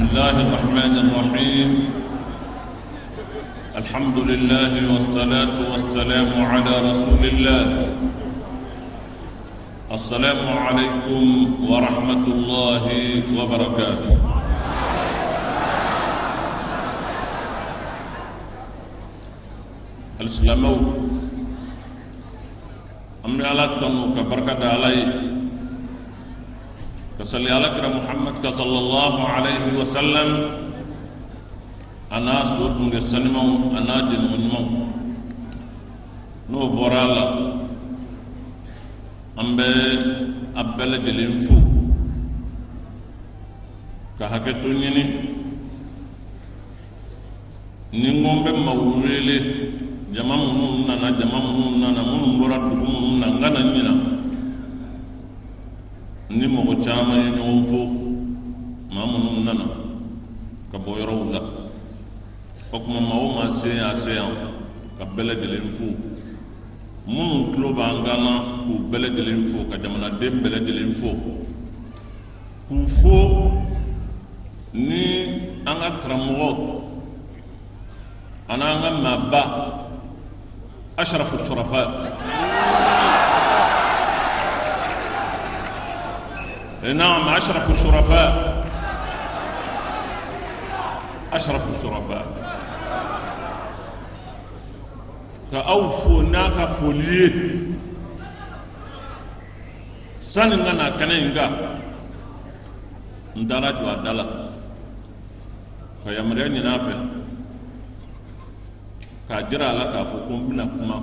الله الرحمن الرحيم. الحمد لله والصلاة والسلام على رسول الله. السلام عليكم ورحمة الله وبركاته. السلامو أمي على تنو كبركة علي كسلي على محمد صلى الله عليه وسلم. أنا سوت من السنمو أنا جن من مو نو برالا أمبي أبل جلينفو كهكتونيني نيمون بمولي jama munun nana munun bɔra dugu munun na ngana ɲina ni mɔgɔ caman ye ɲɔgɔn fo maa munun nana ka bɔ yɔrɔw la o kuma maa o maa se yan ka bɛɛ lajɛlen fo munun tulo b'an kan na k'u bɛɛ lajɛlen fo ka jamanaden bɛɛ lajɛlen fo k'u fo ni an ka karamɔgɔ ani an ka maaba أشرف الشرفاء. نعم أشرف الشرفاء، أشرف الشرفاء كأوفو ناكا فوليه سنغنا كنينغا ندالا جوا دالا فيامريني نافل ka jira la k'a fɔ ko n bɛna kuma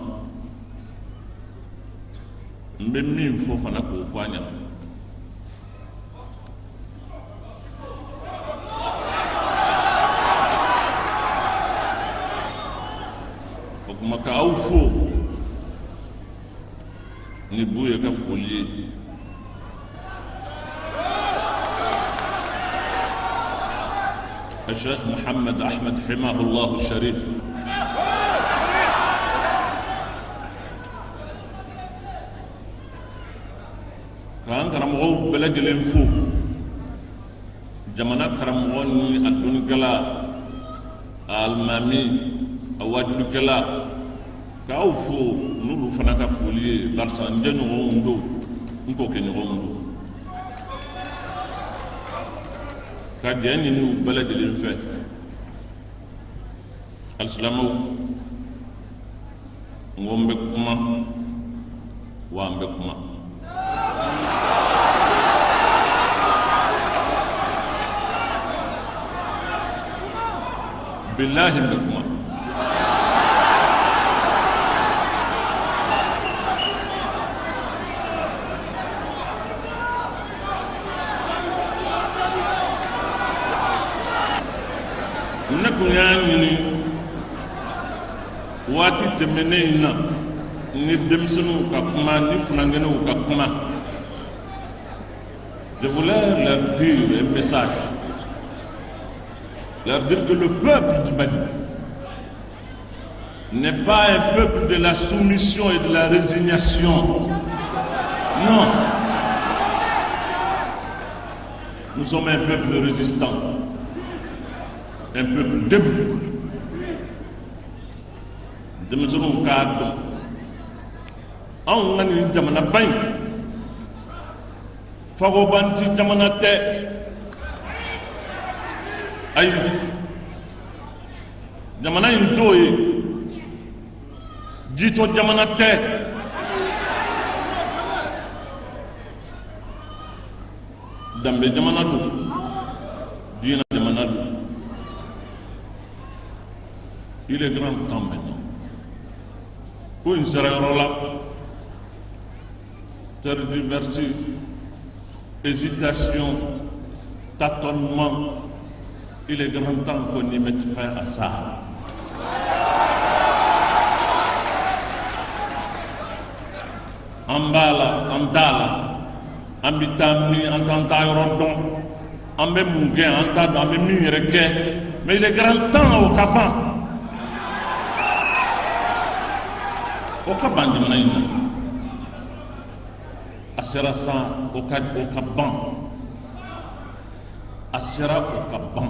n bɛ min fɔ fana k'o fɔ a ɲɛna. o kuma k'aw fo ni bu ye ka foli ye. الشيخ محمد أحمد حماه الله الشريف kan karamɔgɔw bɛɛ lajɛlen fo jamana karamɔgɔ ni a dɔnnikɛla a alimami a wajulikɛla k'aw fo n'olu fana ka foli ye barisa n jɛ ɲɔgɔnw don n k'o kɛ ɲɔgɔnw don ka jɛ ɲini u bɛɛ lajɛlen fɛ alisilamɛw n ko n bɛ kuma wa n bɛ kuma. بالله بكم نكون يعني واتي تمنينا ندمسنو كما نفنانو كما je voulais leur dire un message, leur dire que le peuple du Mali n'est pas un peuple de la soumission et de la résignation. Non. Nous sommes un peuple résistant, un peuple debout. De nous avons cadre. On a une jamana bain. Fagobanti jamana te. Aïe, jamana indoye, jito jamana te, dambe jamana do, dina jamana do. Il est grand temps maintenant. Pour une série là, tergiversé, hésitation, tâtonnement. Il est grand temps qu'on y mette fin à ça. Ambala, Andala, Ambitami, Antanta Yorodon, Ambe Mungé, Antada, Ambe Mireke, mais il est grand temps au Kaban. Au Kaban, Asserasa, au Kaban. Assera au Kaban.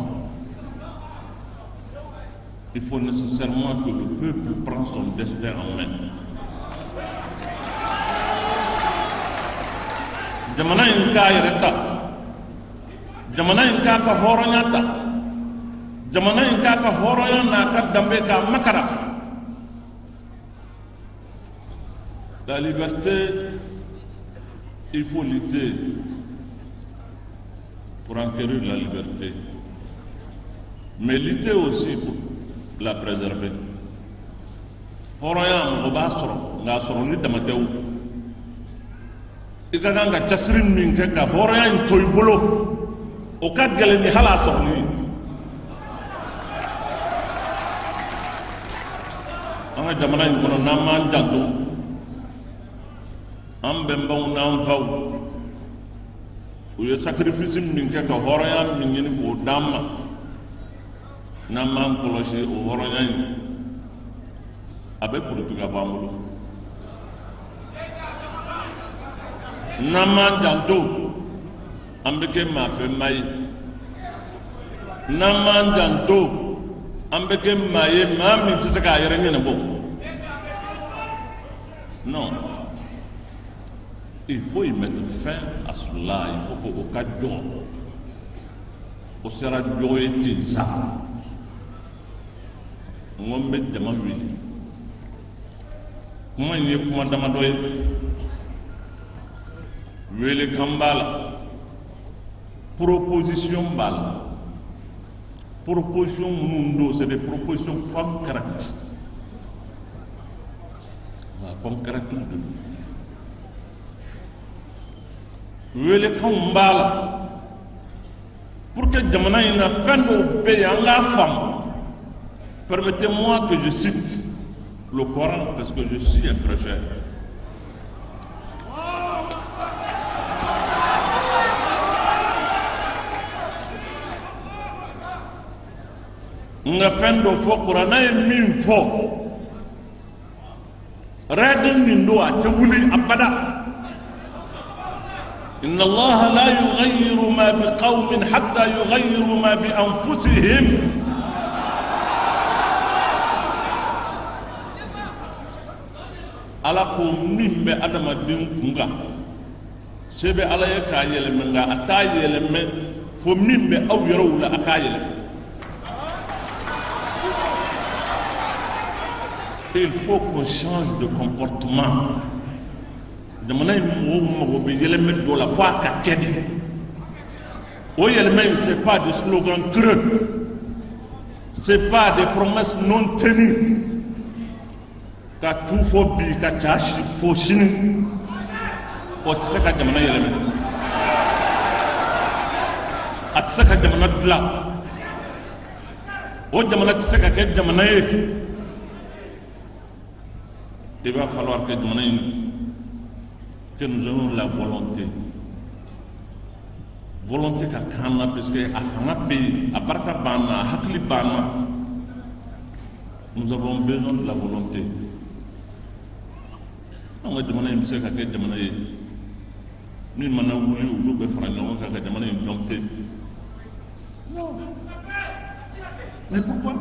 Il faut nécessairement que le peuple prenne son destin en main. Jamana inka yereta, jamana inka ka horonyata, jamana inka ka horonya na ka dambe ka makara. La liberté, il faut lutter pour enquérir la liberté, mais lutter aussi pour la préserver. Horonya mo ba soro, nga soro ni damatew. Ika nga chasrin min ke ka horonya toy bolo o ka gele ni hala soxni. Anga jamana ni kono namman jantu am bembaw nam faw o ye sacrifice min ke ka horonya min ni ko damma namman kolosi o horonya ni abe politika bamulo namman jantu ambeke ma fe mai namman jantu ambeke maye ma min tsaka yere ngene bo non. Il faut y mettre fin à cela. Il faut qu'au cas d'eau, au sera d'eau et ça. On met des mains. Comment il y a comment d'amadoyer? Vele Kambala. Proposition bala. Proposition mundo, c'est des propositions concrètes. Concrètes de nous. Wele Kambala pour que Jamana ina fin au pays en la femme. Permettez-moi que je cite le Coran parce que je suis un prêcheur. Nga fin au fo Coran et min fo. Règle min do a tewuli abada. إن الله لا يغير ما بقوم حتى يغيروا ما بأنفسهم. على قوم من أدم الدين كونغا سبب على يكايل منغا أتايل من فمن بأو يروا لا أكايل. Il faut qu'on change de comportement. Ce n'est pas des slogans creux, ce n'est pas des promesses non tenues. Quand tout faut bien, quand tu as faut chiner, quand tu sais que tu as élément, tu sais que tu as là, tu sais que tu as il va falloir que nous ayons la volonté. Volonté qu'a kana parce que à Kanape, à Barkabana, à Haklibana, nous avons besoin de la volonté. On va demander une seule qu'a demandé. Nous m'en voulu ou nous befragons qu'a demandé une volonté. Non. Mais pourquoi?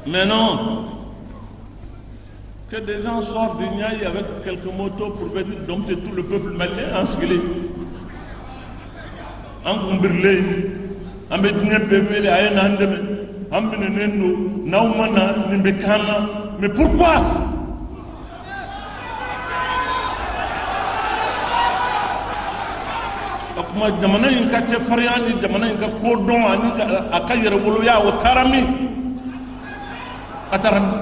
Mais non. Que des gens sortent du Niaï avec quelques motos pour venir dompter tout le peuple malien en skilé. En Gumberlé, en Bédine Bévélé, à Enandeme, en Benenendo, Naumana, Nimbekana. Mais pourquoi? Kuma jamana in ka ce faryani jamana in ka kodon ani akayere wolo ya o tarami atarami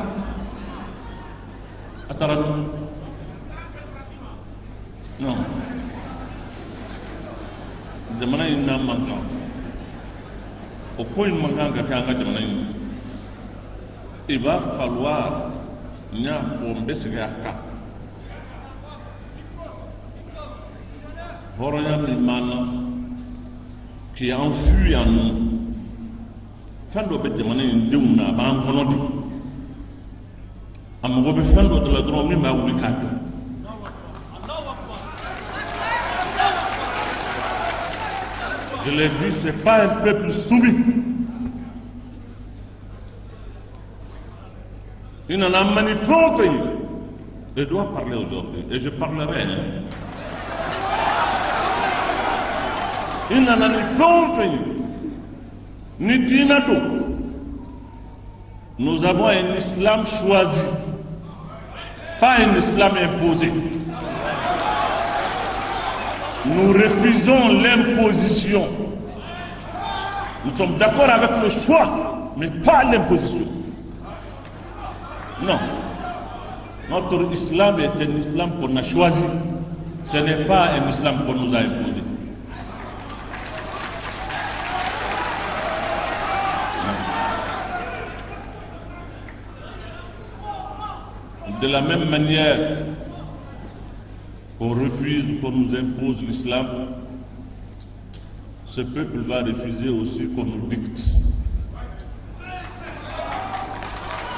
non jamana in na manka o ko in manka ga ta ga jamana in il va falloir nya ko mbesiga ka horonya limana qui enfui en nous fando be jamana in deuna ba an kono di amago be fando de la dron mi ma wuli ka Je l'ai dit, ce n'est pas un peuple soumis. Il en a manipulé. Je dois parler aujourd'hui et je parlerai. Il n'en a manipulé. Ni dinato. Nous avons un islam choisi, pas un islam imposé. Nous refusons l'imposition. Nous sommes d'accord avec le choix, mais pas l'imposition. Non. Notre islam est un islam qu'on a choisi. Ce n'est pas un islam qu'on nous a imposé. De la même manière qu'on refuse, qu'on nous impose l'islam, ce peuple va refuser aussi qu'on nous dicte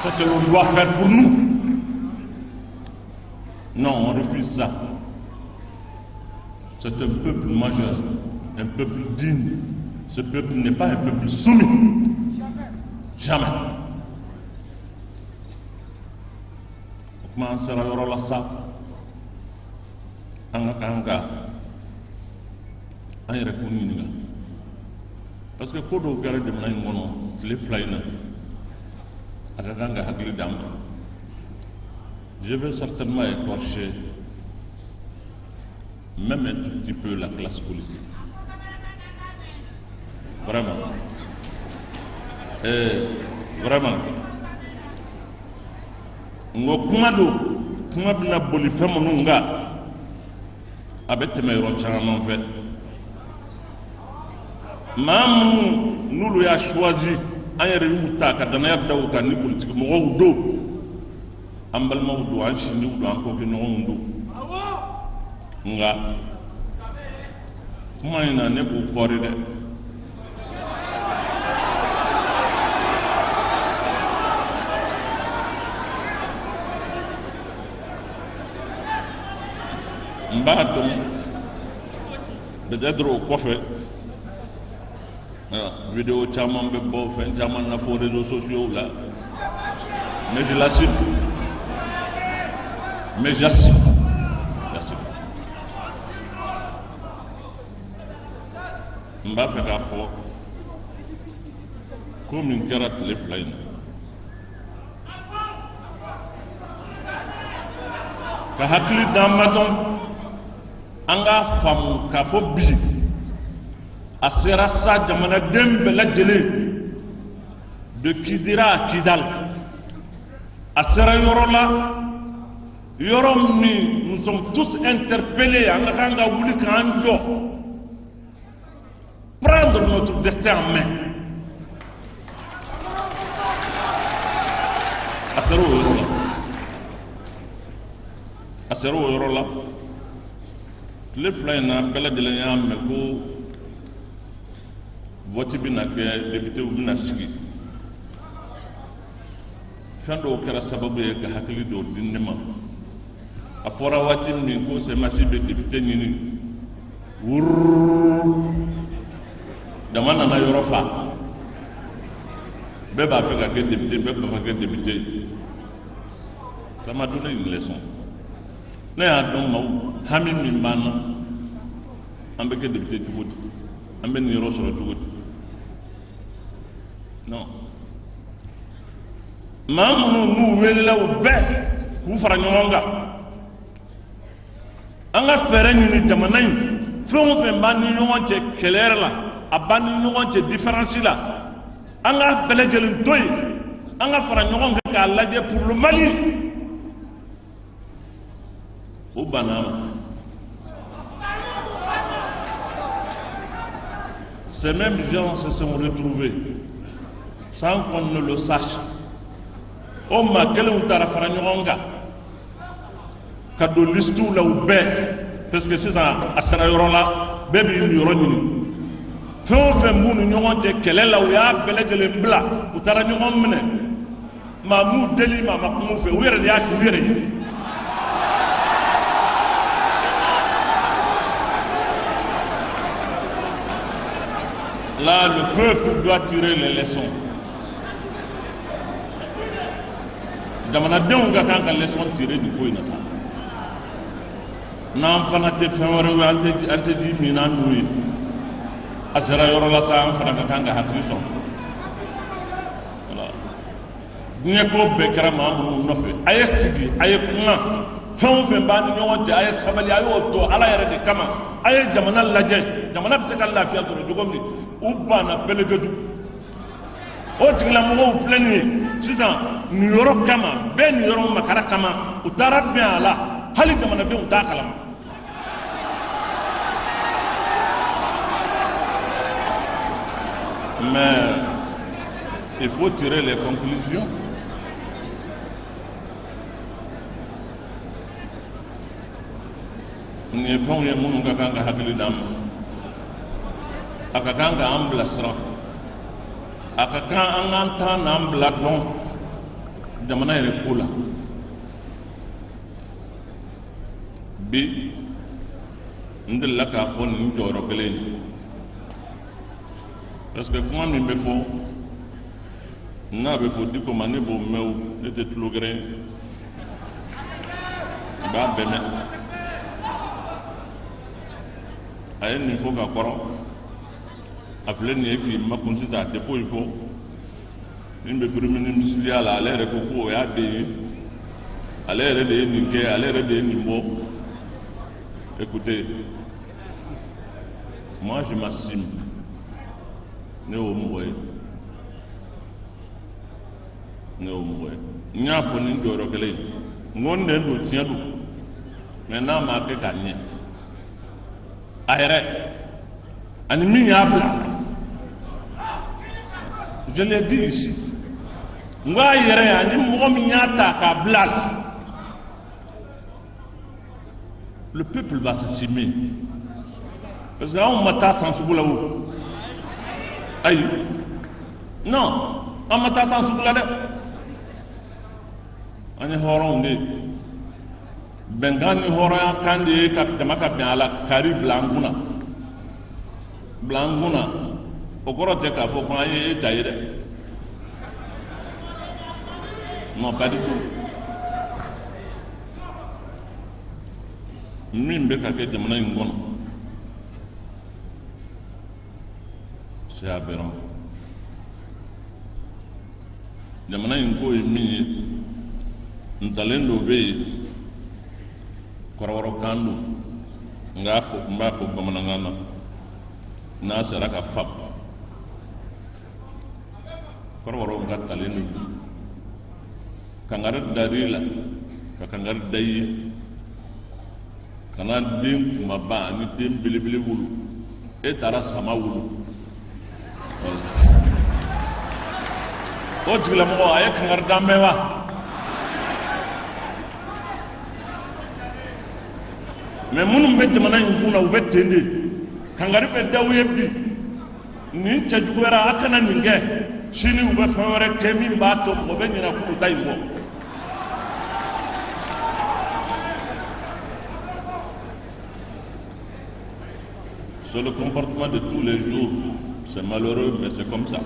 ce que l'on doit faire pour nous. Non, on refuse ça. C'est un peuple majeur, un peuple digne. Ce peuple n'est pas un peuple soumis. Jamais. Comment sera le ça? Parce que quand on regarde les flyers, je vais certainement écorcher même un tout petit peu la classe politique. Vraiment. Vraiment. Ngo kuma bina boli fɛn minnu nga a bɛ tɛmɛ yɔrɔ caman fɛ maa minnu n'olu y'a choisi an yɛrɛ y'u ta ka danaya da u kan ni politiki mɔgɔw don an balimaw don an sindiw don an kokɛɲɔgɔnw don nga kuma in na ne b'u kɔri dɛ Mbadum peut-être au kɔfɛ vidéo caman bɛ bɔ fɛn caman na fɔ réseaux sociaux la mais je l'assume n b'a fɛ k'a fɔ ko min kɛra tile fila in na ka hakili d'an ma dɔn an k'a faamu k'a fɔ bi a sera sa jamanaden bɛɛ lajɛlen de Kidira à Kidal a sera yɔrɔ la yɔrɔ min nous sommes tous interpellés an ka kan ka wuli k'an jɔ prendre notre destin en main a sera o yɔrɔ la a sera o yɔrɔ la tile fila in na bɛɛ lajɛlen y'a mɛn ko vote bɛna kɛ députéw bɛna sigi fɛn dɔw kɛra sababu ye ka hakili dɔw di ne ma a fɔra waati min ko semasi bɛ député ɲini wuruuru dama nana yɔrɔ fa bɛɛ b'a fɛ ka kɛ député bɛɛ b'a fɛ ka kɛ député ça m'a donné une leçon. Ne y'a dɔn maaw hami min b'an na an bɛ kɛ député cogo di an bɛ nin yɔrɔ sɔrɔ cogo di non maa minnu n'u welela o bɛɛ k'u fara ɲɔgɔn kan an ka fɛɛrɛ ɲini jamana in fɛn o fɛn b'an ni ɲɔgɔn cɛ kɛlɛ la a b'an ni ɲɔgɔn cɛ différence la an ka bɛɛ lajɛlen to yen an ka fara ɲɔgɔn kan k'a lajɛ pour le Mali. Au banana. Ces mêmes gens se sont retrouvés sans qu'on ne le sache. Au maquel ou tarafaranyoanga, cadeau listou là ou bé, parce que c'est ça, à Sarayola, bébé une fait moun union de quelle est là où il y a appelé de l'embla, ou taranyon mene, mamou deli, mamou fait, où il y a couvert. Là, le peuple doit tirer les leçons. Jamanadenw ka kan ka leçon tirer du ko in na sa. N'an fana tɛ fɛn wɛrɛ ye an tɛ di min na n'u ye. A sera yɔrɔ la sa an fana ka kan ka hakili sɔrɔ. Voilà. Diɲɛ ko bɛɛ kɛra maa minnu nɔfɛ. A ye sigi, a ye kuma. Fɛn o fɛn b'an ni ɲɔgɔn cɛ, a ye sabali, a y'o to Ala yɛrɛ de kama. A ye jamana lajɛ, jamana bɛ se ka lafiya sɔrɔ cogo min, u banna Bɛlɛdugu. O tigilamɔgɔw filɛ nin ye sisan nin yɔrɔ kama, bɛɛ nin yɔrɔ makara kama, u taara bɛn a la, hali jamanadenw t'a kalama. Mais il faut tirer les conclusions. Nin ye fɛnw ye minnu ka kan ka hakili d'an ma, a ka kan ka an bilasira, a ka kan an k'an ta n'an bila dɔn jamana yɛrɛ ko la. Bi n delila k'a fɔ nin jɔyɔrɔ kelen ye parce que kuma min bɛ fɔ n'a bɛ fɔ diko ma ne b'o mɛn o, ne tɛ tulo gɛrɛ, n b'a bɛɛ mɛn. A ye nin fɔ ka kɔrɔ, a filɛ nin ye k'i makun sisan a tɛ foyi fɔ. Min bɛ premier ministre la ale yɛrɛ ko ko o y'a den ye, ale yɛrɛ de ye nin kɛ, ale yɛrɛ de ye nin bɔ. Écoutez, moi je m'assume, ne y'o mɔgɔ ye, ne y'o mɔgɔ ye. N y'a fɔ nin jɔyɔrɔ kelen ye, n ko n den don tiɲɛ don, mais n'a ma kɛ k'a ɲɛ. A yɛrɛ ani min y'a bila, je l'ai dit ici, n ko a yɛrɛ ani mɔgɔ min y'a ta k'a bila la, le peuple va s'assumer parce que anw ma taa san sugu la o, ayi, non, an ma taa san sugu la dɛ, an ye hɔrɔnw de ye. Bɛnkan ni hɔrɔnya kan de ye ka jama ka bɛn a la, kari bila an kunna, bila an kunna, o kɔrɔ tɛ k'a fɔ ko an ye e ta ye dɛ, non pas du tout. Min bɛ ka kɛ jamana in kɔnɔ c'est aberrant. Jamana in ko ye min ye, ntalen dɔ bɛ yen, kɔrɔbɔrɔkan don, n b'a fɔ bamanankan na, n'a sera ka fa, kɔrɔbɔrɔw ka talen don. Kangari dar'i la ka kangari da i ye, kana den kumaba ani den belebele wolo, e taara sama wolo. O tigilamɔgɔ a ye kangari da mɛn wa? Mais minnu bɛ jamana in kun na u bɛ ten de, kangari bɛ da u ye bi, nin cɛ juguyara a kana nin kɛ, sini u bɛ fɛn wɛrɛ kɛ min b'a to mɔgɔ bɛ ɲinɛ k'u ta in bɔ. C'est le comportement de tous les jours. C'est malheureux, mais c'est comme ça.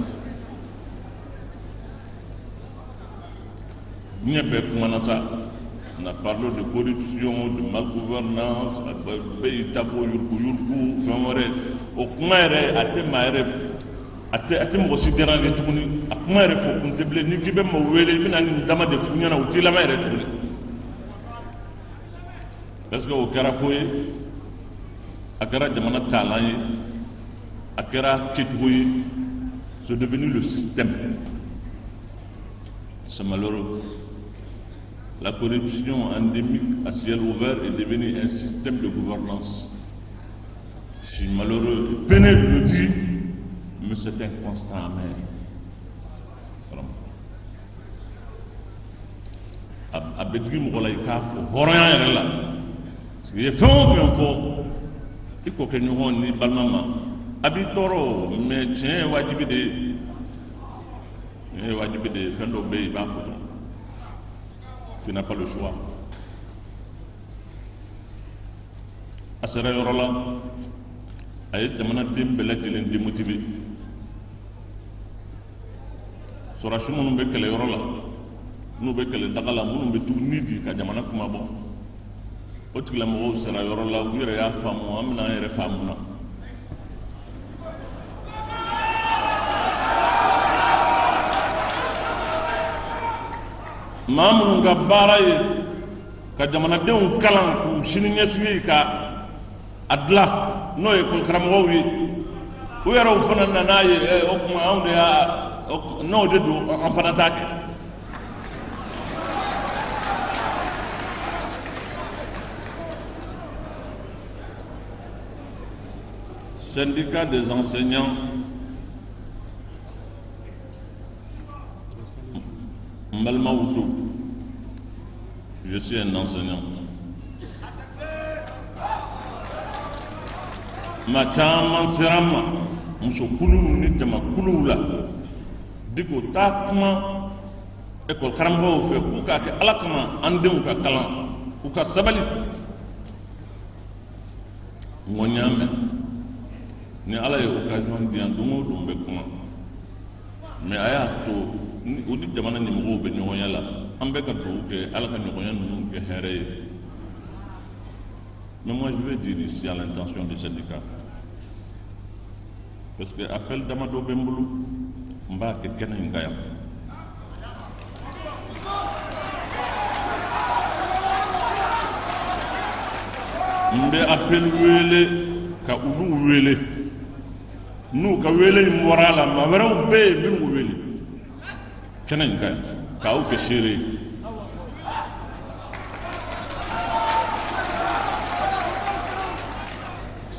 On a parlé de corruption, de malgouvernance, de pays tabo yurku, au kumare, à te me considérer les tournis, à kumare pour qu'on te blesse, ni qui veut me wele, ni un dama de funyana ou tilama et tournis. Parce que au Karakoye, à Kara Jamana Talaye, à Kara Ketouye, c'est devenu le système. C'est malheureux. La corruption endémique à ciel ouvert est devenue un système de gouvernance. Je suis malheureux. Peinez de le dire, mais c'est un constat amer. A bedri mɔgɔla i k'a fɔ hɔrɔnya yɛrɛ la parce que i ye fɛn o fɛn fɔ i k'o kɛ ɲɔgɔn ni balima ma a b'i tɔɔrɔ mais tiɲɛ ye wajibi de ye tiɲɛ ye wajibi de ye fɛn dɔw bɛ yen i b'a fɔ tu n'as pas le choix. A sera yɔrɔ la a ye jamanaden bɛɛ lajɛlen démotivé sorasi minnu bɛ kɛlɛyɔrɔ la n'u bɛ kɛlɛ daga la minnu bɛ tugu ni di ka jamana kuma bɔ o tigilamɔgɔw sera yɔrɔ la u yɛrɛ y'a faamu an bɛna an yɛrɛ faamu na maa minnu ka baara ye ka jamanadenw kalan k'u sini ɲɛsigi ka a dilan n'o ye karamɔgɔw ye u yɛrɛw fana nan'a ye o tuma anw de y'a n'o de don an fana t'a kɛ syndicat des enseignants Mbalma Wuto, je suis un enseignant. Ma caman sera ma muso kulu ni jama kulu la diko taa kuma école karamɔgɔw fɛ k'u k'a kɛ Ala kama an denw ka kalan u ka sabali n ko n y'a mɛn ni Ala ye occasion di yan don o don n bɛ kuma mais a y'a to o ni jamana ɲɛmɔgɔw bɛ ɲɔgɔnya la an bɛ ka dugawu kɛ Ala ka ɲɔgɔnya ninnu kɛ hɛrɛ ye mais moi je vais dire ici à l'intention du syndicat parce que appel damadɔ bɛ n bolo n b'a kɛ kɛnɛ in kan yan n bɛ appel wele ka olu wele n'u ka wele in bɔra la maa wɛrɛw bɛ yen minnu wele kɛnɛ in kan k'aw kɛ seere ye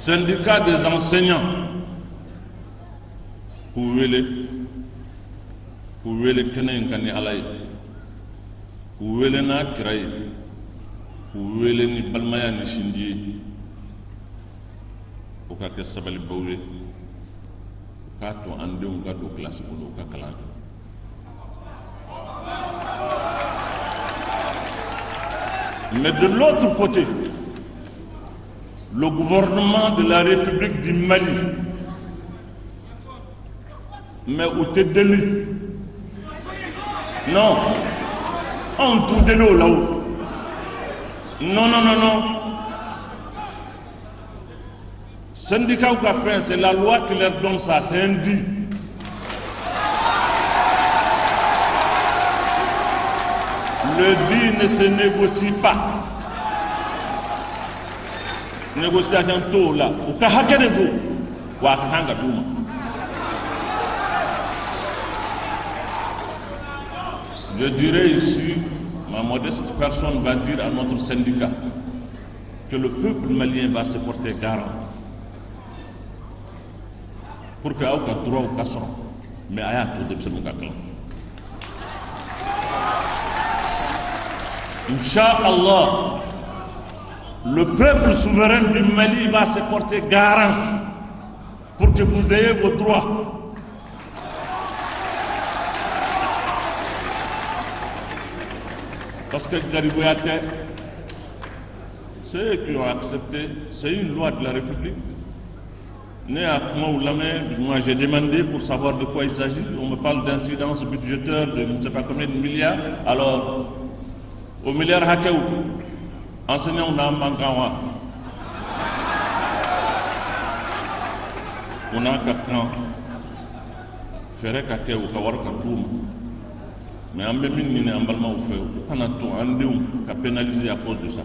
syndicat des enseignants k'u wele kɛnɛ in kan ni Ala ye k'u wele n'a kira ye k'u wele ni balimaya ni sinji ye o ka kɛ sabalibaw ye k'a to an denw ka don kilasi kɔnɔ u ka kalan kɛ mais de l'autre côté le gouvernement de la République du Mali mais où t'es délit non on tout délit là-haut non syndicat ou café c'est la loi qui leur donne ça c'est un dit le dit ne se négocie pas négociation tôt là ou ka hakɛ de do wa ka kan ka d'u ma je dirais ici ma modeste personne va dire à notre syndicat que le peuple malien va se porter garant pour que aw ka droit u ka sɔrɔ mais a y'a to denmisɛnninw ka kalan Inch'Allah, le peuple souverain du Mali va se porter garant pour que vous ayez vos droits. Parce que Garibouyaté, ceux qui ont accepté, c'est une loi de la République. Moi j'ai demandé pour savoir de quoi il s'agit. On me parle d'incidence budgétaire de je ne sais pas combien de milliards. Alors, au milliard Hakeou, enseignant on a un bancawa. On a 4 ans. Faire Hakeou, Kawar Katoum. Mais en même temps, on a tout pénalisé à cause de ça.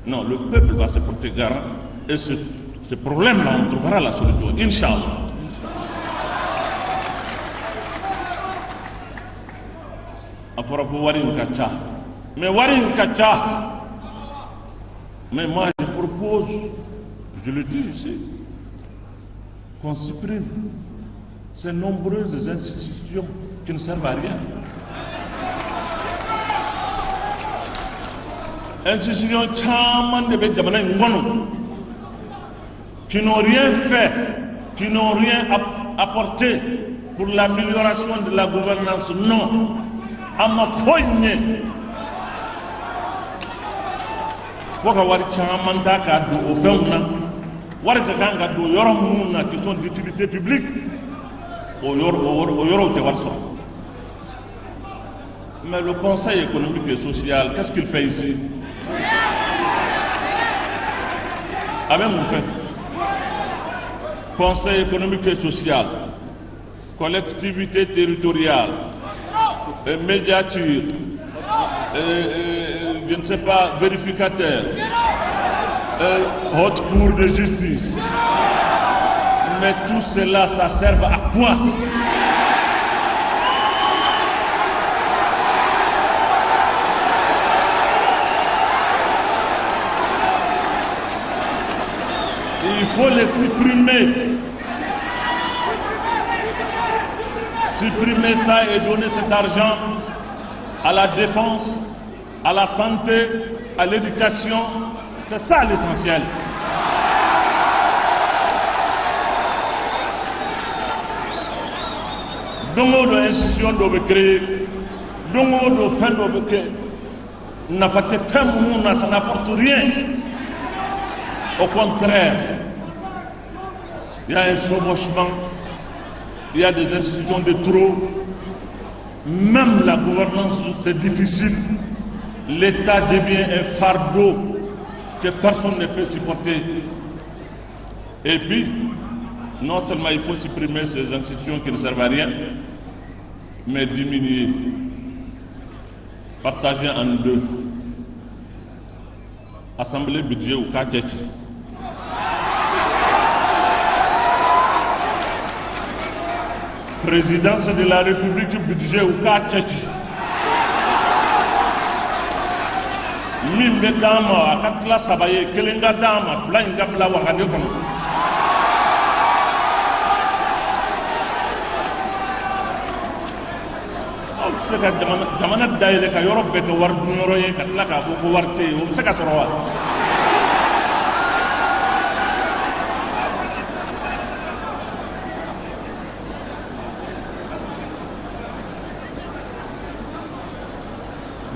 Non, le peuple va se porter garant et ce problème-là, on trouvera la solution, Inch'Allah. Afora pour Warin Kacha. Mais Warin Kacha. Mais moi je propose, je le dis ici, qu'on supprime ces nombreuses institutions qui ne servent à rien. Institutions qui n'ont rien fait, qui n'ont rien apporté pour l'amélioration de la gouvernance. Non, à ma poignée. qui sont d'utilité publique, Mais le Conseil économique et social, qu'est-ce qu'il fait ici? Ah même vous faites. Conseil économique et social, collectivité territoriale, médiature, je ne sais pas, vérificateur, haute cour de justice. Mais tout cela, ça sert à quoi? Il faut les supprimer. Supprimer ça et donner cet argent à la défense, à la santé, à l'éducation. C'est ça l'essentiel. Donc, l'institution doit créer, donc, ça n'apporte rien. Au contraire, il y a un chevauchement, il y a des institutions de trop. Même la gouvernance, c'est difficile. L'État devient un fardeau que personne ne peut supporter. Et puis, non seulement il faut supprimer ces institutions qui ne servent à rien, mais diminuer, partager en deux. Assemblée budget ou Kachechi. Présidence de la République budget ou Kachechi. Mimbe dama akatla sabaye kelenga dama blanka bla wakade kono. Seka jamana daile ka yoro bete war dunoro ye katla ka ko warte o seka torowa.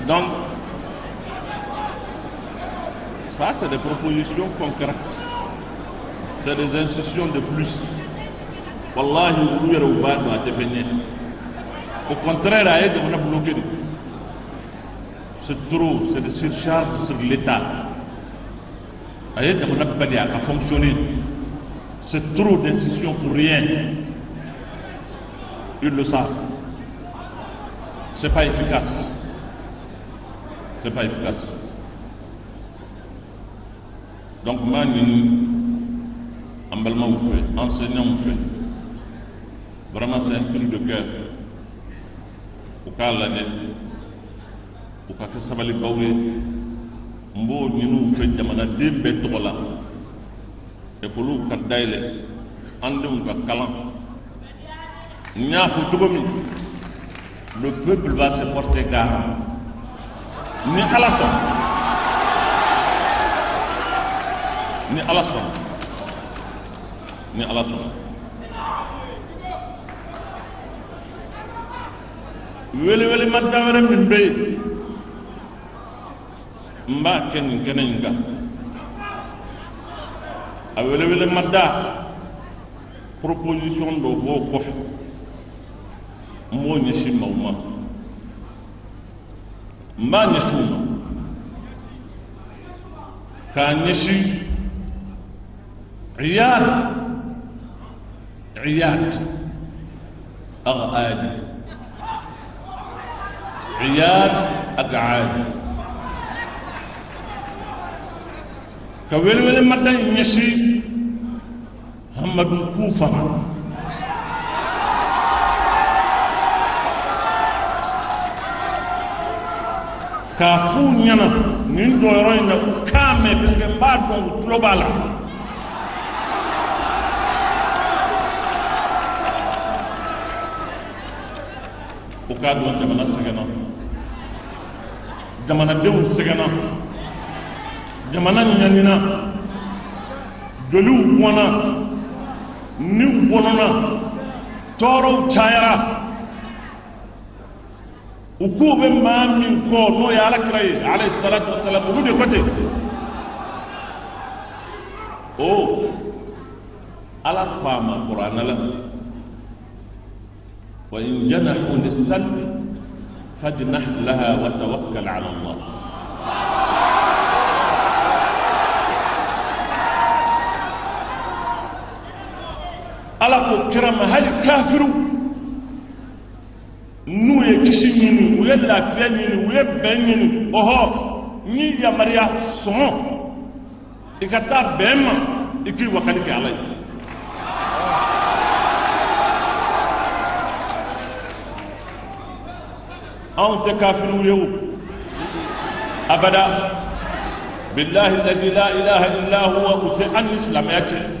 Donc ça c'est des propositions concrètes. C'est des institutions de plus. Wallahi vous yere ou ba do atefenye. Au contraire, on a bloqué. C'est trop, c'est des surcharges sur l'État. On n'a pas dit à fonctionner. C'est trop d'institutions pour rien. Ils le savent. C'est pas efficace. C'est pas efficace. Donc, moi, emballement vous fait, enseignant vous fait. Vraiment, c'est un cri de cœur. Au cas là, au cas que ça va les baouer, mbo nous fait jamana dembe tola. Et pour nous, quand d'ailleurs, andum va calant. Nya futugomi, le peuple va se porter garant. Ni Alasson, ni Alasson, ni Alasson. Wele madawere min be mba kenenga a wele madda proposition do bo ko mo ni si mawma mba ni suma ka ni si riyad agadi عياد أقعاد كويل ويل متى يمشي محمد كوفة كافو نيانا نين دويروين كامي بسكي باربون global وكادو جمانا سجنا jamana dew segana jamana nyanina dolu wona ni wonona toro chayara ukube mami ko no ya alakray alayhi salatu wassalam wude kote oh ala fama qur'an la wa in janahu lis-salmi فاجنح لها وتوكل على الله. ala ko kira ma hali kafiru n'u ye kisi ɲini u ye lafiya ɲini u ye bɛn ɲini ɔhɔ n'i yamaruya sɔn i ka taa bɛn ma i k'i wakali kɛ ala ye. anw tɛ kafiru ye o abada billahi alladhi la ilaha illa huwa u tɛ an ni silamɛya cɛ.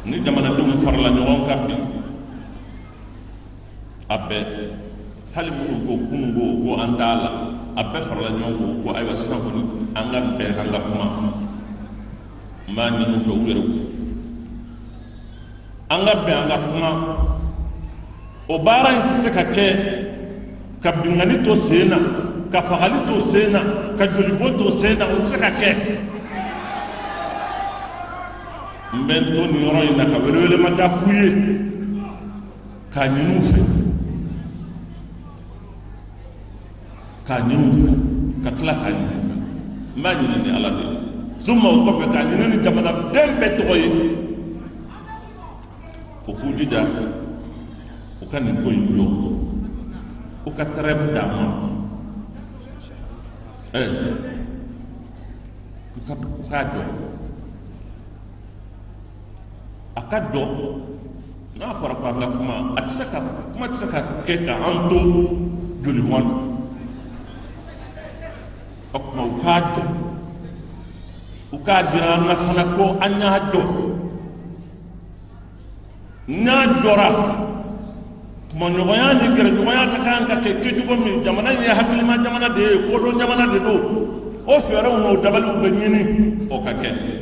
ni jamanadenw farala ɲɔgɔn kan bi a bɛɛ hali minnu ko kunun ko an t'a la a bɛɛ farala ɲɔgɔn ko ayiwa sisan kɔni an ka bɛn an ka kuma n b'a ɲini u fɛ u yɛrɛ an ka bɛn an ka kuma o baara in tɛ se ka kɛ ka binkani to sen na ka fagali to sen na ka jolibɔ to sen na o tɛ se ka kɛ. n bɛ to nin yɔrɔ in na ka welewelemada f'u ye k'a ɲini u fɛ k'a ɲini u fɛ ka tila k'a ɲini u fɛ n b'a ɲini ni ala de ye suma o kɔfɛ k'a ɲini ni jamanaden bɛɛ tɔgɔ ye o k'u jija u ka nin ko in jɔ u ka tɛrɛfu d'a ma u k'a jɔ. a ka dɔn n'a fɔra ko an ka kuma a tɛ se ka kuma tɛ se ka kɛ ka an to joli mɔn o kuma u k'a dɔn u k'a jira an na fana ko an y'a dɔn n'a jɔra kumaɲɔgɔnya ni gɛrɛɲɔgɔnya ka kan ka kɛ kɛcogo min jamana in ye hakilima jamana de ye kodɔn jamana de don o fɛɛrɛw n'o dabaliw bɛ ɲini o ka kɛ.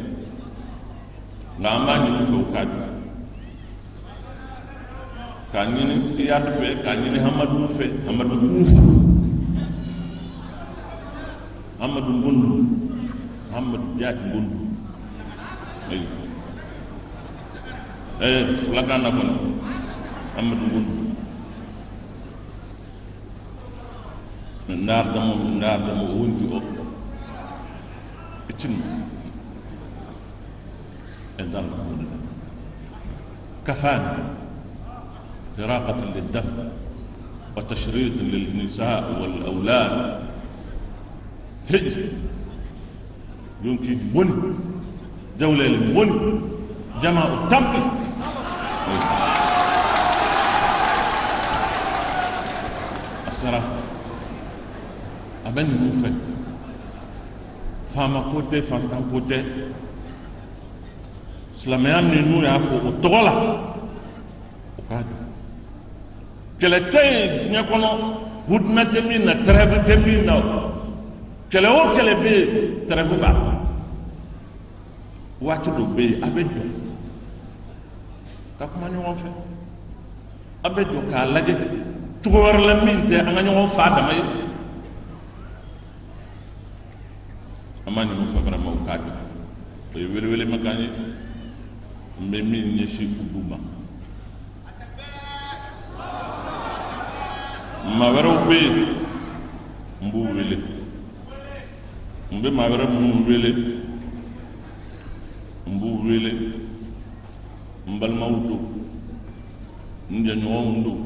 nka an b'a ɲini fɛ u k'a jɔ k'a ɲini iyadu fɛ k'a ɲini hamadu fɛ hamadu kufa hamadu ngundu hamadu jaati ngundu fulakan na kɔni hamadu ngundu ndaar dama o wonti o itin كفانا إراقة للدم وتشريد للنساء والأولاد هجر يمكن بن دولة البن جمع التمر الصراحة أبني موفد فما كوتي فانتان كوتي silamɛya ni n'u y'a fɔ o tɔgɔ la o k'a dɔn kɛlɛ tɛ yen diɲɛ kɔnɔ huduma tɛ min na tɛrɛfu tɛ min na kɛlɛ o kɛlɛ bɛ yen tɛrɛfu b'a la waati dɔ bɛ yen a bɛ jɔ ka kuma ɲɔgɔn fɛ a bɛ jɔ k'a lajɛ cogo wɛrɛ la min tɛ an ka ɲɔgɔn fa dama ye an b'a ɲini u fɛ vraiment o k'a dɔn o ye welewele ma kan ye. n bɛ min ɲɛsin olu ma maa wɛrɛw bɛ yen n b'u wele n bɛ maa wɛrɛ minnu wele n b'u wele n balimaw don n jɛɲɔgɔnw don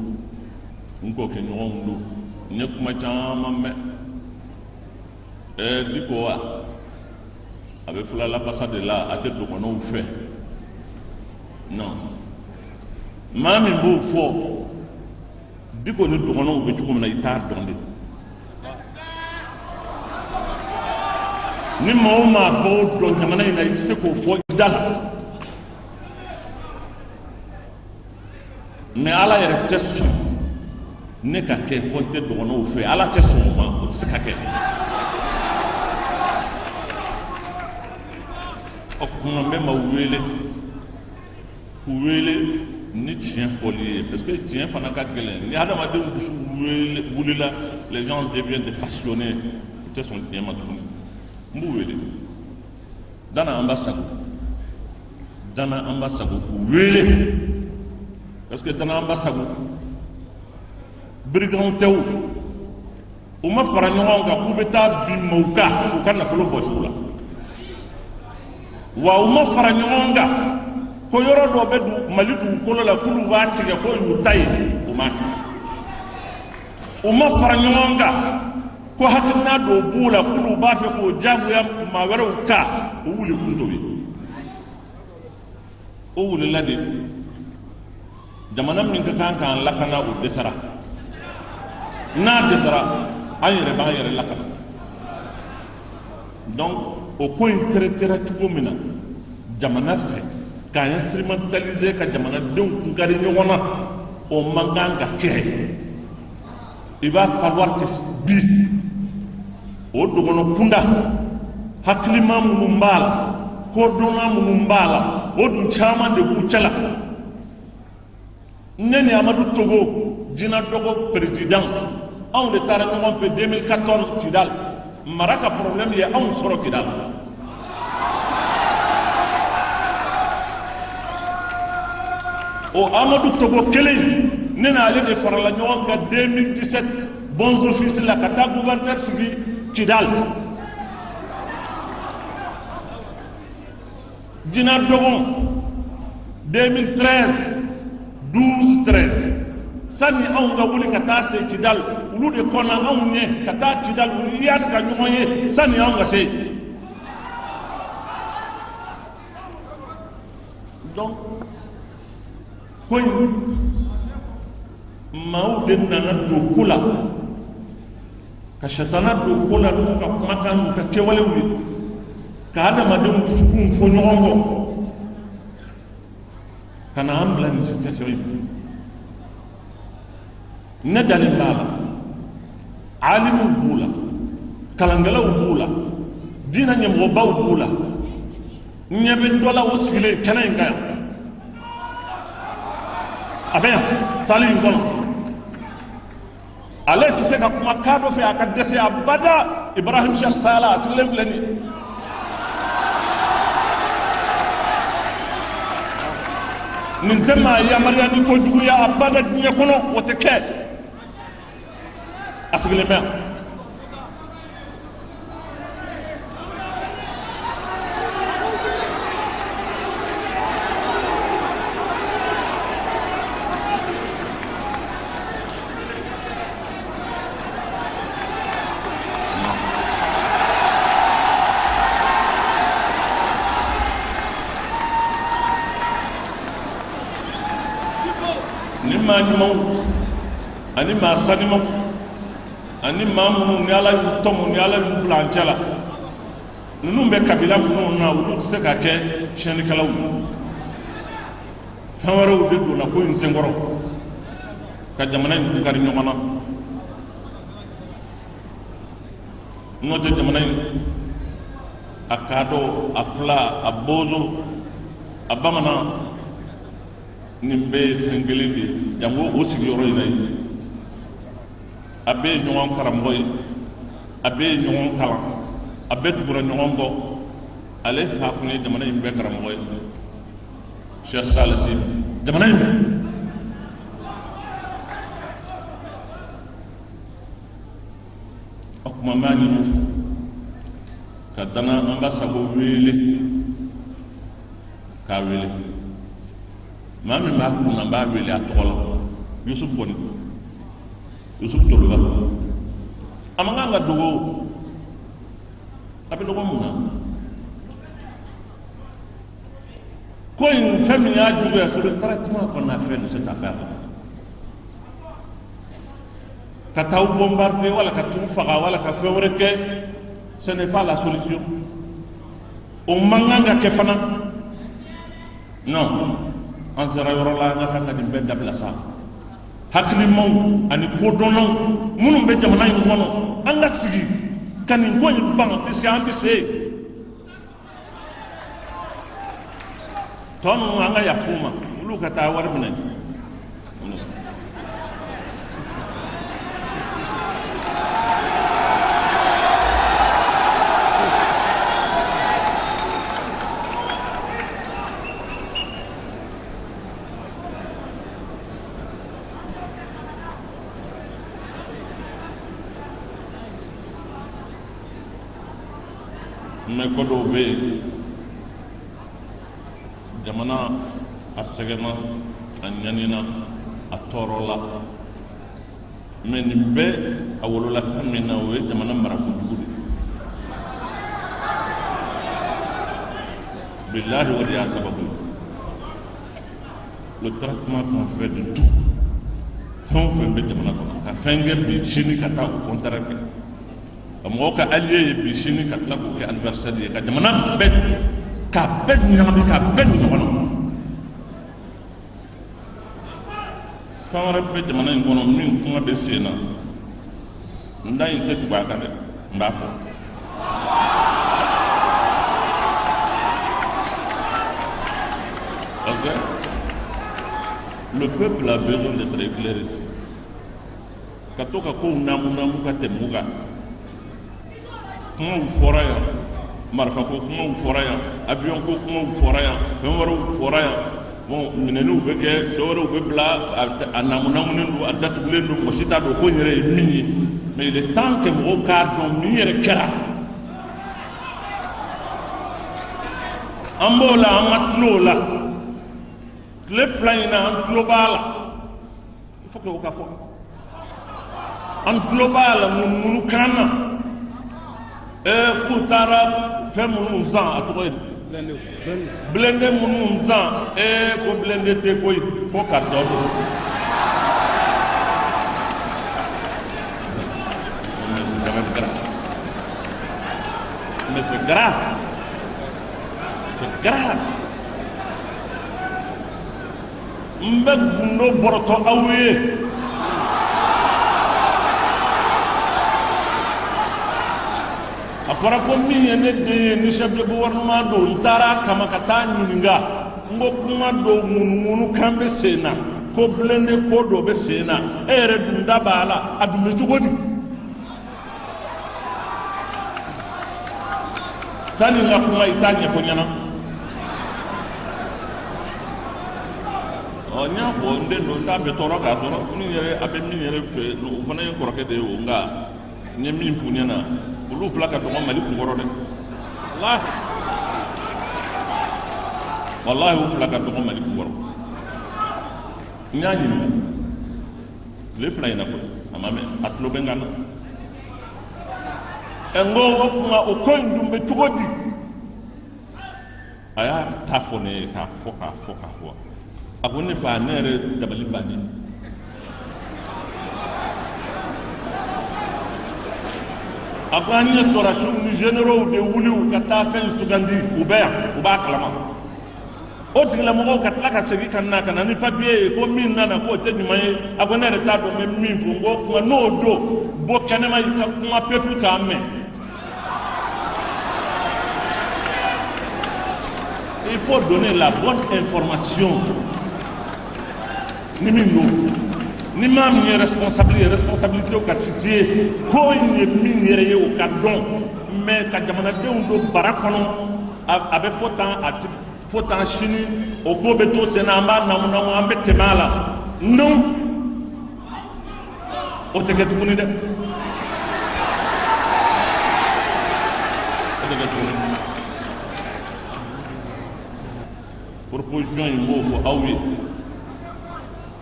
n kɔkɛɲɔgɔnw don n ye kuma caman mɛn Diko wa a bɛ filala basa de la a tɛ dɔgɔnɔw fɛ. non maa min b'o fɔ Diko ni dɔgɔnɔw bɛ cogo min na i t'a dɔn de. ni maa o maa fɔ o dɔn jamana in na i bɛ se k'o fɔ i da la mais Ala yɛrɛ tɛ sɔn ne ka kɛ fɔ n tɛ dɔgɔnɔw fɛ. Ala tɛ sɔn o ma, o tɛ se ka kɛ. o kuma n bɛ ma wele k'u wele ni tiɲɛ fɔli ye parce que tiɲɛ fana ka gɛlɛn. ni adamadenw dusu wulila les gens deviennent des passionnés u tɛ sɔn tiɲɛ ma tuguni. n b'u wele Dana Ambassado k'u wele parce que dana ba sagu brigand tew uma fara ɲɔgɔn kan k'u bɛ taa bin mawuka u ka nafolo bɔ sugu la wa uma fara ɲɔgɔn kan ko yɔrɔ dɔ bɛ mali dugukolo la k'olu b'a tigɛ ko y'u ta ye u ma kɛ uma fara ɲɔgɔn kan ko hakilina dɔw b'u la k'olu b'a fɛ k'o diyagoya maa wɛrɛw ka o wuli kun dɔ ye o wulila de jamana min ka kan k'an lakana o dɛsɛra n'a dɛsɛra an yɛrɛ b'an yɛrɛ lakana donc o ko in traitéra cogo min na jamana fɛ k'a instrumentaliser ka jamanadenw kunkari ɲɔgɔn na o man kan ka kɛ il va falloir que bi o dɔgɔnɔ kunda hakilima minnu b'a la kodɔnna minnu b'a la o dun caman de b'u cɛla ne ni amadu togo jina dogo président anw de taara ɲɔgɔn fɛ 2014 kidal mara ka problème ye anw sɔrɔ kidal o amadu togo kelen ne n'ale de farala ɲɔgɔn kan 2017 bons offices la ka taa gouverneur sigi kidal jina dogo 2013 12-13 sani anw ka wuli ka taa se kidal olu de kɔnna anw ɲɛ ka taa kidal olu y'a ka ɲɔgɔn ye sani anw ka se donc ko in maaw de nana don ko la ka satana don ko la n'u ka kumakan n'u ka kɛwalew ye ka adamadenw dusukunw fɔ ɲɔgɔn kɔ ka na an bila nin situation yi ne dalen b'a la alimuw b'u la kalankɛlaw b'u la diinɛ ɲɛmɔgɔbaw b'u la ɲɛ bɛ dɔ la o sigilen kɛnɛ in kan yan a bɛ yan sali in kɔnɔ ale tɛ se ka kuma kan dɔ fɛ a ka dɛsɛ abada ibrahim shekh sala a sigilen filɛ nin ye nin tɛ maa yamaruya ni kojuguya abada diɲɛ kɔnɔ o tɛ kɛ a sigilen bɛ yan ni maa ɲumanw ani maa sanimaw ani maa minnu ni ala y'u tɔmɔ ni ala y'u bila an cɛ la ninnu bɛ kabila minnu na olu tɛ se ka kɛ tiɲɛnikɛlaw ye fɛn wɛrɛw de donna ko in senkɔrɔ ka jamana in kari ɲɔgɔn na n'o tɛ jamana in a kaadɔ a fila a bozo a bamanan nin bɛɛ ye fɛn kelen de ye jango o sigiyɔrɔ in na ye a bɛɛ ye ɲɔgɔn karamɔgɔ ye a bɛɛ ye ɲɔgɔn kalan a bɛɛ tugura ɲɔgɔn kɔ ale fa kun ye jamana in bɛɛ karamɔgɔ ye Cheikh Salisi jamana in bɛɛ o kuma maa ɲini ka dana an ka sago wele k'a wele maa min b'a kun na n b'a wele a tɔgɔ la Yusuf Bɔni Yusuf Toloba a man kan ka dogo a bɛ dogo mun na ko in fɛn min y'a juguya sur le traitement qu'on a fait de cette affaire ka t'aw bombarder wala ka t'u faga wala ka fɛn wɛrɛ kɛ ce n'est pas la solution o man kan ka kɛ fana non an sera yɔrɔ la an ka kan ka nin bɛɛ dabila sa hakilimaw ani kodɔnnaw minnu bɛ jamana in kɔnɔ an ka sigi ka nin ko in ban puisque an tɛ se tɔ ninnu an ka yafa u ma olu ka taa wari minɛ mais ko dɔw bɛ yen jamana a sɛgɛnna a ɲanina a tɔɔrɔla mais nin bɛɛ a wolola kan min na o ye jamana marakojugu de billahi o de y'a sababu le traitement qu'on fait de tout fɛn o fɛn bɛ jamana kɔnɔ ka fɛn kɛ bi sini ka taa o contraire kɛ ka mɔgɔw ka allié ye bi sini ka tila k'o kɛ adversaire ye ka jamana bɛɛ k'a bɛɛ ɲagami k'a bɛɛ di ɲɔgɔn na fɛn wɛrɛ bɛ jamana in kɔnɔ min kuma bɛ sen na n da in tɛ tugu a kan dɛ n b'a fɔ parce que le peuple a besoin d'être éclairé ka to ka kow naamu ka tɛmɛ u kan kumaw fɔra yan marifa ko kumaw fɔra yan avion ko kumaw fɔra yan fɛn wɛrɛw fɔra yan bon minɛniw bɛ kɛ dɔwɛrɛw bɛ bila a naamunamunen don a datugulen don mɔgɔ si t'a dɔn ko n yɛrɛ ye min ye mais il est temps que mɔgɔw k'a dɔn min yɛrɛ kɛra an b'o la an ma tulo o la tile fila in na an tulo b'a la il faut que o ka fɔ an tulo b'a la munumunu kan na k'u taara fɛn minnu zan a tɔgɔ ye blende minnu zan ko blende tɛ koyi fo ka dɔ don mais c'est grave c'est grave n bɛ gundo bɔrɔtɔ aw ye a fɔra ko min ye ne den ye ni chef de gouvernement don n taara a kama ka taa ɲininka n ko kuma dɔw ŋunuŋunu kan bɛ sen na ko blende ko dɔ bɛ sen na e yɛrɛ dun da b'a la a dun bɛ cogo di sani n ka kuma i t'a ɲɛfɔ ɲɛna n y'a fɔ n den don n t'a bɛ tɔɔrɔ k'a sɔrɔ min yɛrɛ a bɛ min yɛrɛ fɛ o fana ye kɔrɔkɛ de ye o nka n ye min f'u ɲɛna olu fila ka dɔgɔ Mali kunkɔrɔ dɛ wallahi olu fila ka dɔgɔ Mali kunkɔrɔ n y'a ɲininka tile fila in na koyi a ma mɛn a tulo bɛ n kan na n ko o kuma o ko in dun bɛ cogo di a y'a ta fɔ ne ye k'a fɔ a ko ne fa ne yɛrɛ dabali bannen a ko an ye sɔrɔsiw ni généraux de wuli ka taa fɛn sugandi u bɛ yan u b'a kalama o tigilamɔgɔw ka tila ka segin ka na ka na ni papier ye ko min nana k'o tɛ ɲuman ye a ko ne yɛrɛ t'a dɔn n bɛ min fɔ n ko kuma n'o don bɔ kɛnɛma i ka kuma pepu k'a mɛn il faut donner la bonne information ni min don ni maa min ye responsabilité ka situé ko in ye min yɛrɛ ye o ka dɔn mais ka jamanadenw don bara kɔnɔ a bɛ fo tan sini o ko bɛ to sen na an b'a namu an bɛ tɛmɛ a la non o tɛ kɛ tuguni dɛ o tɛ kɛ tuguni proposition in b'o fɔ aw ye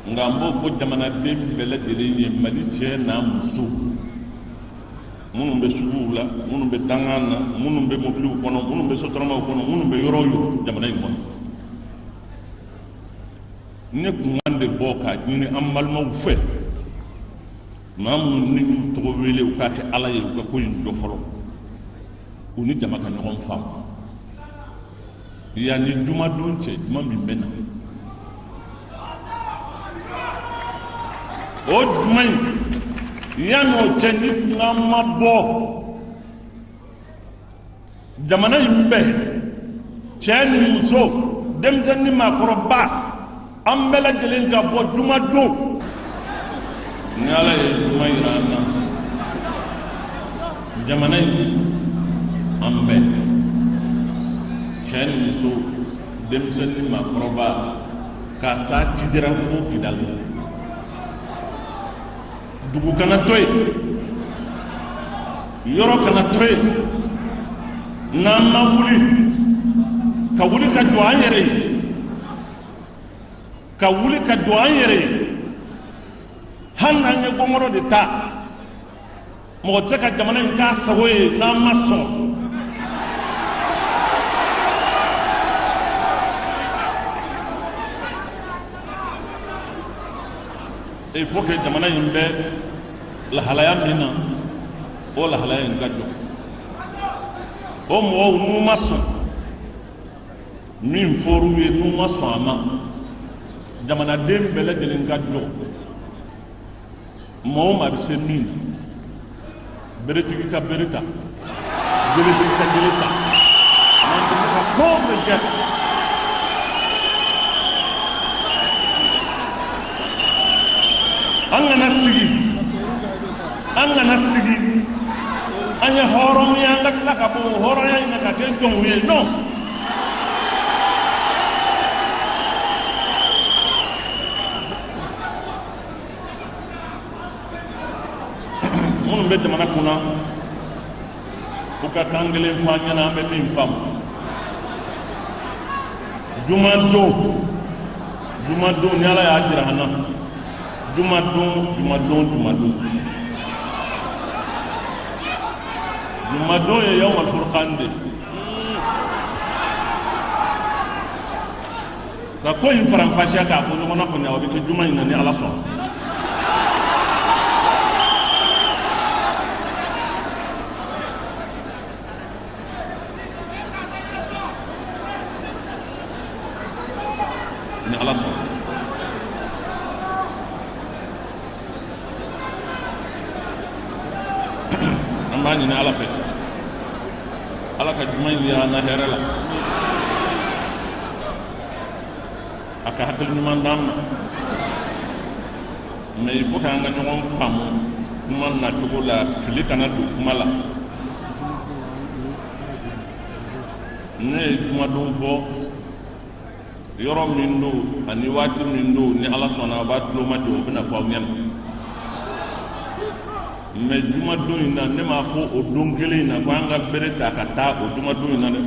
nka n b'o fɔ jamanaden bɛɛ lajɛlen ye Mali cɛ n'a muso minnu bɛ suguw la minnu bɛ dangan na minnu bɛ mobiliw kɔnɔ minnu bɛ sotaramaw kɔnɔ minnu bɛ yɔrɔw ye jamana in kɔnɔ ne kun kan de bɔ k'a ɲini an balimaw fɛ maa minnu ni y'u tɔgɔ wele u k'a kɛ Ala ye u ka ko in jɔ fɔlɔ u ni jama ka ɲɔgɔn faamu yanni jumadon cɛ juma min bɛ na o juma in yan'o cɛ ni kuma ma bɔ jamana in bɛɛ cɛ ni muso denmisɛnnin ni maakɔrɔba an bɛɛ lajɛlen ka bɔ jumadon ni Ala ye juma yira an na jamana in an bɛɛ cɛ ni muso denmisɛnnin ni maakɔrɔba ka taa Kidira fo Kidali dugu kana to yen yɔrɔ kana to yen nama wuli ka wuli ka jɔ an yɛrɛ ye ka wuli ka jɔ an yɛrɛ ye hali n'an ye gɔngɔrɔ de ta mɔgɔ tɛ ka jamana in k'a sago ye n'an ma sɔn il faut que jamana in bɛ lahalaya min na o lahalaya in ka jɔ o mɔgɔw n'u ma sɔn min fɔr'u ye n'u ma sɔn a ma jamanaden bɛɛ lajɛlen ka jɔ mɔgɔ ma bɛ se min beretigi ka bere ta jeletigi ka jele ta mantigi ka ko bɛ kɛ an kana sigi an ye hɔrɔn ye an ka tila ka bɔ hɔrɔnya in na ka kɛ jɔnw ye non minnu bɛ jamana kunna u ka kan kelen fɔ an ɲɛna an bɛ min faamu jumadon ni ala y'a jira an na jumadon ye yawmal furqan de ka ko in faranfasiya k'a fɔ ɲɔgɔn na kɔni a bɛ kɛ juma in na ni ala sɔnna ni ala sɔnna an b'a ɲini ala fɛ ala ka juma in yira an na hɛrɛ la a ka hakili ɲuman d'an ma mais il faut que an ka ɲɔgɔn faamu kuma nacogo la fili kana don kuma la ne ye jumadon fɔ yɔrɔ min don ani waati min don ni ala sɔnna a b'a tulo ma jɔ o bɛna fɔ aw ɲɛna mais jumadon in na ne m'a fɔ o don kelen in na ko an ka bere ta ka taa o jumadon in na dɛ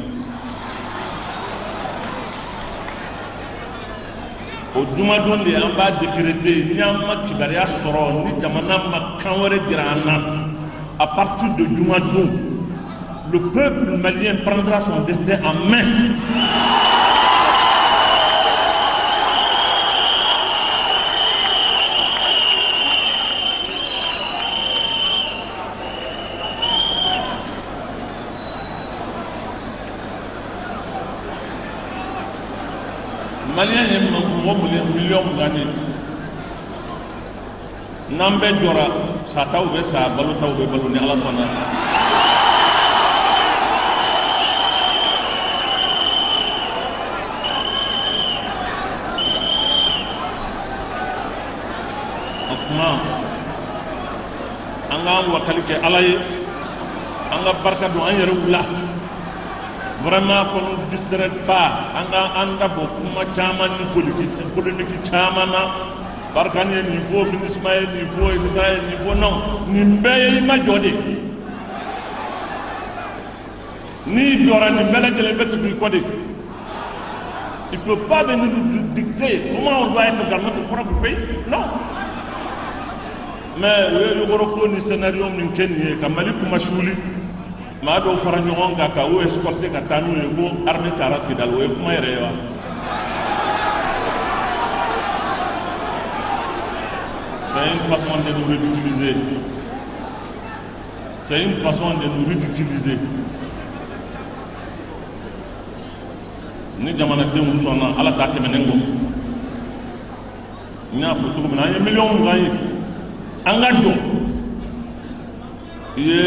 o jumadon de an b'a décréter ni an ma kibariya sɔrɔ ni jamana ma kan wɛrɛ jira an na à partir de jumadon le peuple malien prendra son destin en main. Malien ye mɔgɔ miliyɔn mugan de n'an bɛɛ jɔra sataw bɛ sa balotaw bɛ balo ni ala sɔnna o tuma an k'an wakali kɛ ala ye an ka barika don an yɛrɛw la vraiment qu'on ne distrait pas an da bɔ kuma caman ni politique caman na barika ni niveau financement ye niveau état ye niveau non nin bɛɛ ye i ma jɔ de n'i jɔra nin bɛɛ lajɛlen bɛ tugu i kɔ de il peut pas venir nous dicter comment on doit être dans notre propre pays non mais o ye yɔgɔrɔ ko ni scénario min kɛ nin ye ka Mali kuma suuli maa dɔw fara ɲɔgɔn kan ka o escorter ka taa n'u ye ko armée taara Kidal o ye kuma yɛrɛ ye wa c'est une façon de nous ridiculiser c'est une façon de nous ridiculiser ni jamanadenw sɔnna ala t'a tɛmɛnen kɔ n y'a fɔ cogo min na an ye miliyɔn mugan ye an ka jɔ ye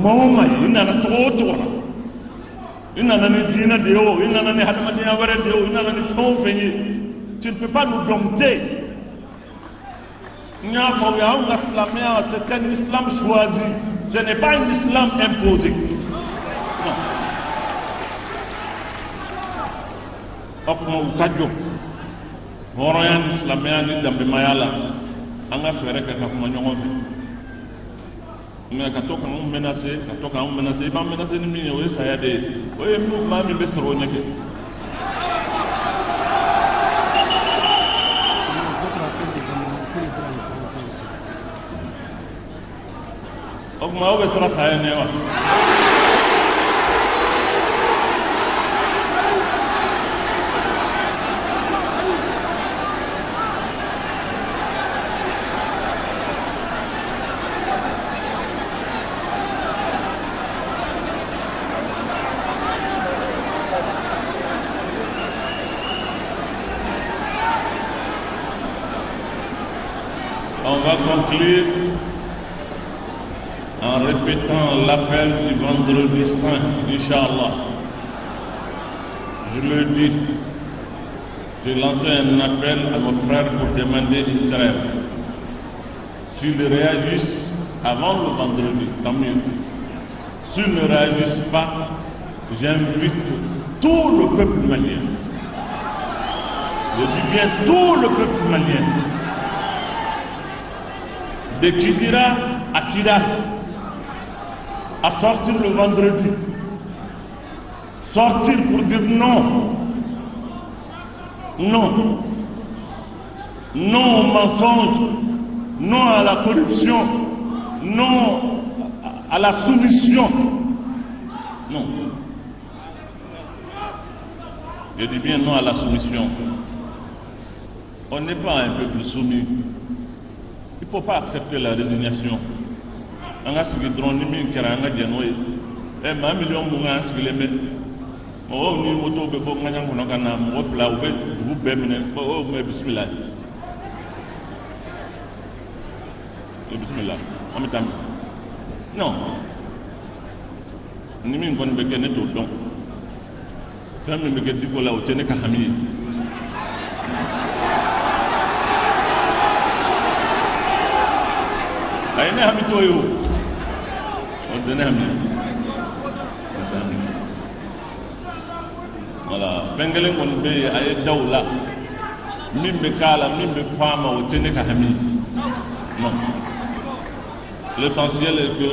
maa o maa ye i nana cogo o cogo la i nana ni diinɛ de ye o i nana ni hadamadenya wɛrɛ de ye o i nana ni fɛn o fɛn ye tu ne peux pas nous dompter n y'a fɔ aw ye anw ka silamɛya c'est un islam choisi ce n'est pas un islam imposé non o kuma u ka jɔ hɔrɔnya ni silamɛya ni danbemaya la an ka fɛɛrɛ kɛ ka kuma ɲɔgɔn fɛ mais ka to kan menacer ba menacer ni mi o sa ya de o e mu ma mi be soro nyake o ma o be soro sa ya ne wa On va conclure en répétant l'appel du vendredi saint, Inch'Allah. Je le dis, j'ai lancé un appel à nos frères pour demander une trêve. S'ils réagissent avant le vendredi, tant mieux. S'ils ne réagissent pas, j'invite tout le peuple malien. Je dis bien tout le peuple malien. De Kidira à Kida, à sortir le vendredi, sortir pour dire non, non, non au mensonge, non à la corruption, non à la soumission, non. Je dis bien non à la soumission. On n'est pas un peuple soumis. Il ne faut pas accepter la résignation. On a suivi drone ni min kera nga jenoy e ma million mu nga sigile me o ni moto be ko nga nyango nga na mo pla o be bu be mine o me bismillah bismillah amitam non ni min kon be ken to don tam mi be diko la o tene ka hami ay ne hami to yo on donne hami voilà bengale kon be ay dawla min be kala min be fama o tene ka hami non l'essentiel est que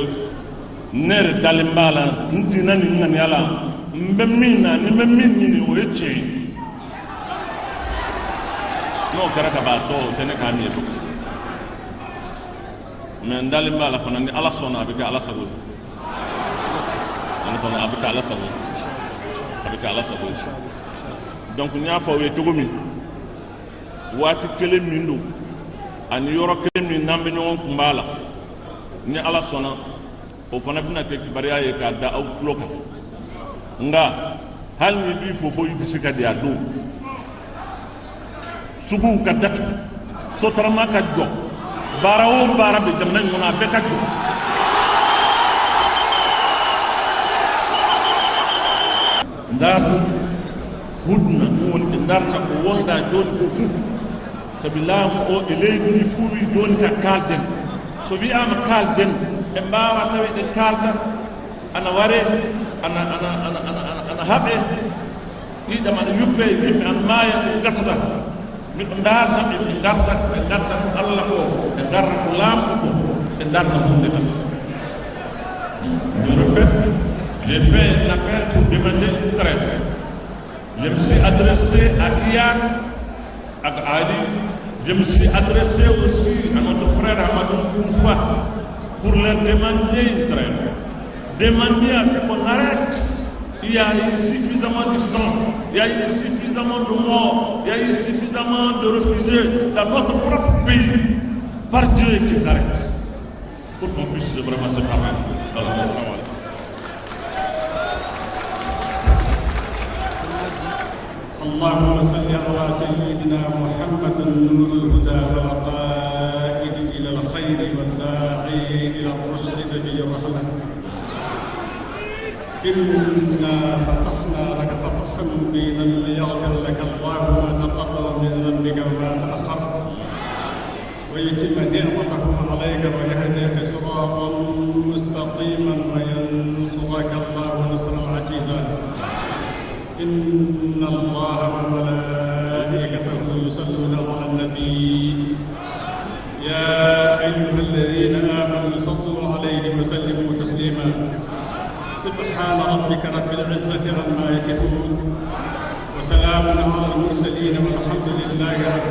ner dalimbala ndina ni ngani ala mbemina ni mbemini ni o eche no karaka ba to tene ka hami to mais ndalimba la fana ni ala sona abika ala sago ala sona abika ala sago donc nya fa we togo mi wati kele mindo ani yoro kele mi nambe nyon kumbala ni ala sona o fana bina te bariya ye ka da au bloka nga hal ni bi fofo yidisika dia do sugu ka dat so tarama ka do barawo bara be jamna ngona be ka do ndar hudna won ndar ka wonda don ko fu sabilam o eleydi fuuri don ka kalden so bi am kalden e mbawa tawi de kalda ana ware ana habe ida man yuppe yimbe an maya gatata mi ndarta mi ndarta Allah ko e darra ko lam ko e darta hunde tan je répète, j'ai fait un appel pour demander une trêve. Je me suis adressé à Kiyak, à Ali, je me suis adressé aussi à notre frère Amadou Koufa pour leur demander une trêve. Demander à ce qu'on arrête. Il y a eu suffisamment de sang, il y a eu suffisamment de morts, il y a eu suffisamment de réfugiés dans notre propre pays. Par Dieu qu'ils arrêtent. Pour qu'on puisse vraiment se parler. اللهم صل على سيدنا محمد نور الهدى والقائد الى الخير والداعي الى الرشد نبي الرحمه انا فتحنا لك فتحا مبينا ليغفر لك الله ما تقدم من ذنبك وما تاخر ويتم نعمته عليك ويهديك صراطا مستقيما وينصرك الله نصرا عزيزا إن الله وملائكته يصلون على النبي يا أيها الذين آمنوا صلوا عليه وسلموا سبحان ربك رب العزة عما يصفون وسلام على المرسلين والحمد لله رب